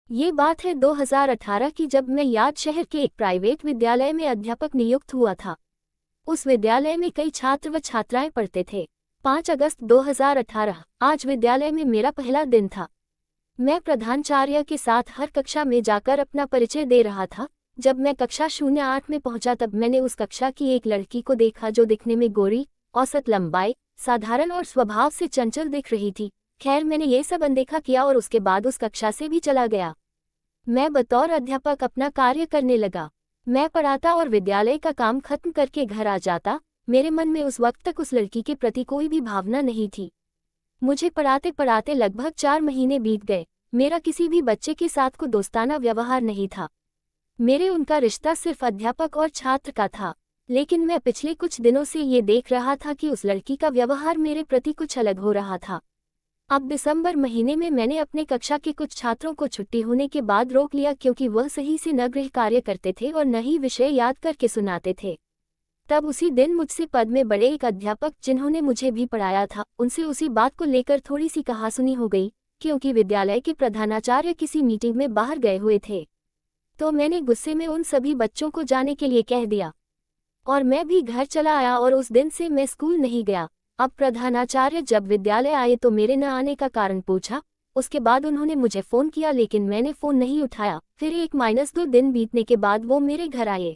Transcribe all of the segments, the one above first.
ये बात है 2018 की, जब मैं याद शहर के एक प्राइवेट विद्यालय में अध्यापक नियुक्त हुआ था। उस विद्यालय में कई छात्र व छात्राएं पढ़ते थे। 5 अगस्त 2018 आज विद्यालय में मेरा पहला दिन था। मैं प्रधानाचार्य के साथ हर कक्षा में जाकर अपना परिचय दे रहा था। जब मैं कक्षा 08 में पहुंचा तब मैंने उस कक्षा की एक लड़की को देखा जो दिखने में गोरी, औसत लंबाई, साधारण और स्वभाव से चंचल दिख रही थी। खैर, मैंने ये सब अनदेखा किया और उसके बाद उस कक्षा से भी चला गया। मैं बतौर अध्यापक अपना कार्य करने लगा। मैं पढ़ाता और विद्यालय का काम खत्म करके घर आ जाता। मेरे मन में उस वक्त तक उस लड़की के प्रति कोई भी भावना नहीं थी। मुझे पढ़ाते पढ़ाते लगभग 4 महीने बीत गए। मेरा किसी भी बच्चे के साथ को दोस्ताना व्यवहार नहीं था। मेरे उनका रिश्ता सिर्फ अध्यापक और छात्र का था। लेकिन मैं पिछले कुछ दिनों से ये देख रहा था कि उस लड़की का व्यवहार मेरे प्रति कुछ अलग हो रहा था। अब दिसंबर महीने में मैंने अपने कक्षा के कुछ छात्रों को छुट्टी होने के बाद रोक लिया, क्योंकि वह सही से न गृह कार्य करते थे और न ही विषय याद करके सुनाते थे। तब उसी दिन मुझसे पद में बड़े एक अध्यापक, जिन्होंने मुझे भी पढ़ाया था, उनसे उसी बात को लेकर थोड़ी सी कहासुनी हो गई, क्योंकि विद्यालय के प्रधानाचार्य किसी मीटिंग में बाहर गए हुए थे। तो मैंने गुस्से में उन सभी बच्चों को जाने के लिए कह दिया और मैं भी घर चला आया और उस दिन से मैं स्कूल नहीं गया। अब प्रधानाचार्य जब विद्यालय आए तो मेरे न आने का कारण पूछा। उसके बाद उन्होंने मुझे फ़ोन किया, लेकिन मैंने फ़ोन नहीं उठाया। फिर 1-2 दिन बीतने के बाद वो मेरे घर आए।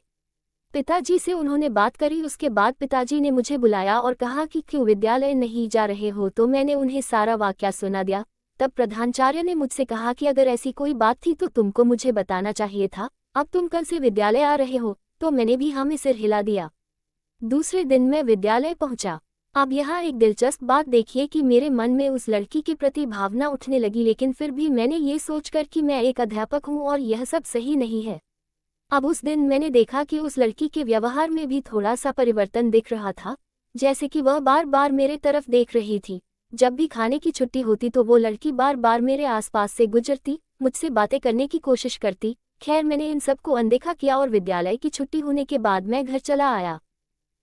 पिताजी से उन्होंने बात करी। उसके बाद पिताजी ने मुझे बुलाया और कहा कि क्यों विद्यालय नहीं जा रहे हो, तो मैंने उन्हें सारा वाकया सुना दिया। तब प्रधानाचार्य ने मुझसे कहा कि अगर ऐसी कोई बात थी तो तुमको मुझे बताना चाहिए था। अब तुम कल से विद्यालय आ रहे हो? तो मैंने भी हाँ में सिर हिला दिया। दूसरे दिन मैं विद्यालय पहुंचा। अब यहाँ एक दिलचस्प बात देखिए कि मेरे मन में उस लड़की के प्रति भावना उठने लगी, लेकिन फिर भी मैंने ये सोचकर कि मैं एक अध्यापक हूँ और यह सब सही नहीं है। अब उस दिन मैंने देखा कि उस लड़की के व्यवहार में भी थोड़ा सा परिवर्तन दिख रहा था, जैसे कि वह बार बार मेरे तरफ देख रही थी। जब भी खाने की छुट्टी होती तो वो लड़की बार बार मेरे आसपास से गुजरती, मुझसे बातें करने की कोशिश करती। खैर, मैंने इन सबको अनदेखा किया और विद्यालय की छुट्टी होने के बाद मैं घर चला आया।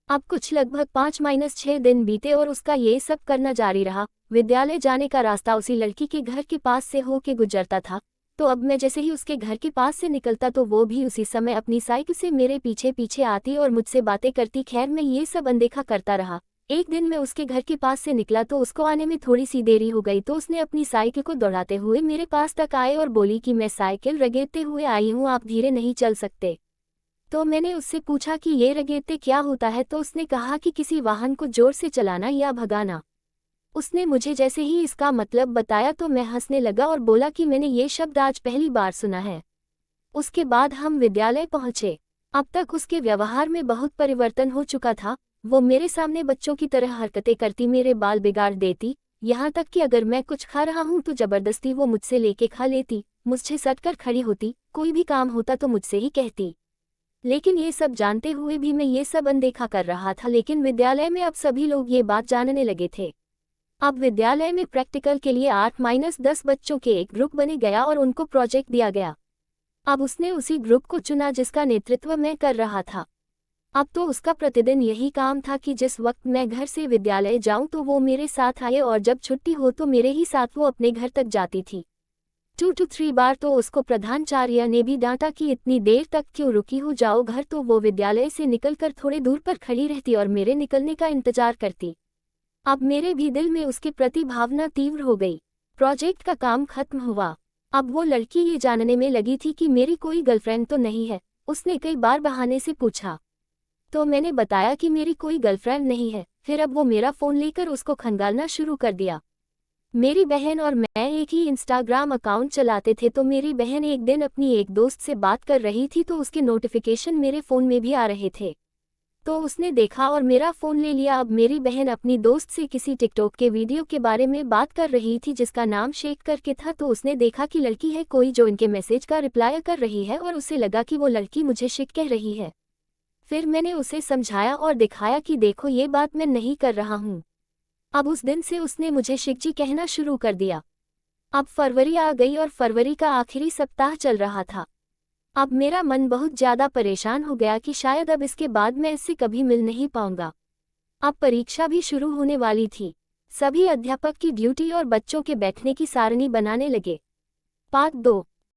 अब कुछ लगभग 5-6 दिन बीते और उसका ये सब करना जारी रहा। विद्यालय जाने का रास्ता उसी लड़की के घर के पास से होके गुजरता था। तो अब मैं जैसे ही उसके घर के पास से निकलता तो वो भी उसी समय अपनी साइकिल से मेरे पीछे पीछे आती और मुझसे बातें करती। खैर, मैं ये सब अनदेखा करता रहा। एक दिन मैं उसके घर के पास से निकला तो उसको आने में थोड़ी सी देरी हो गई, तो उसने अपनी साइकिल को दौड़ाते हुए मेरे पास तक आए और बोली कि मैं साइकिल रगेते हुए आई हूँ, आप धीरे नहीं चल सकते। तो मैंने उससे पूछा कि ये रगेते क्या होता है, तो उसने कहा कि किसी वाहन को जोर से चलाना या भगाना। उसने मुझे जैसे ही इसका मतलब बताया तो मैं हंसने लगा और बोला कि मैंने ये शब्द आज पहली बार सुना है। उसके बाद हम विद्यालय पहुंचे। अब तक उसके व्यवहार में बहुत परिवर्तन हो चुका था। वो मेरे सामने बच्चों की तरह हरकतें करती, मेरे बाल बिगाड़ देती, यहाँ तक कि अगर मैं कुछ खा रहा हूँ तो जबरदस्ती वो मुझसे लेके खा लेती, मुझसे सटकर खड़ी होती, कोई भी काम होता तो मुझसे ही कहती। लेकिन ये सब जानते हुए भी मैं ये सब अनदेखा कर रहा था। लेकिन विद्यालय में अब सभी लोग ये बात जानने लगे थे। अब विद्यालय में प्रैक्टिकल के लिए 8-10 बच्चों के एक ग्रुप बने गया और उनको प्रोजेक्ट दिया गया। अब उसने उसी ग्रुप को चुना जिसका नेतृत्व मैं कर रहा था। अब तो उसका प्रतिदिन यही काम था कि जिस वक्त मैं घर से विद्यालय जाऊं तो वो मेरे साथ आए और जब छुट्टी हो तो मेरे ही साथ वो अपने घर तक जाती थी। 2-3 बार तो उसको प्रधानाचार्य ने भी डांटा कि इतनी देर तक क्यों रुकी हो, जाओ घर। तो वो विद्यालय से निकलकर थोड़े दूर पर खड़ी रहती और मेरे निकलने का इंतजार करती। अब मेरे भी दिल में उसके प्रति भावना तीव्र हो गई। प्रोजेक्ट का काम खत्म हुआ। अब वो लड़की ये जानने में लगी थी कि मेरी कोई गर्लफ्रेंड तो नहीं है। उसने कई बार बहाने से पूछा तो मैंने बताया कि मेरी कोई गर्लफ्रेंड नहीं है। फिर अब वो मेरा फ़ोन लेकर उसको खंगालना शुरू कर दिया। मेरी बहन और मैं एक ही इंस्टाग्राम अकाउंट चलाते थे, तो मेरी बहन एक दिन अपनी एक दोस्त से बात कर रही थी तो उसके नोटिफिकेशन मेरे फ़ोन में भी आ रहे थे। तो उसने देखा और मेरा फ़ोन ले लिया। अब मेरी बहन अपनी दोस्त से किसी टिकटॉक के वीडियो के बारे में बात कर रही थी जिसका नाम शेक करके था। तो उसने देखा कि लड़की है कोई जो इनके मैसेज का रिप्लाई कर रही है और उसे लगा कि वो लड़की मुझे शिक कह रही है। फिर मैंने उसे समझाया और दिखाया कि देखो ये बात मैं नहीं कर रहा हूँ। अब उस दिन से उसने मुझे शिकजी कहना शुरू कर दिया। अब फरवरी आ गई और फरवरी का आखिरी सप्ताह चल रहा था। अब मेरा मन बहुत ज़्यादा परेशान हो गया कि शायद अब इसके बाद मैं इससे कभी मिल नहीं पाऊंगा। अब परीक्षा भी शुरू होने वाली थी। सभी अध्यापक की ड्यूटी और बच्चों के बैठने की सारणी बनाने लगे। पार्ट 2।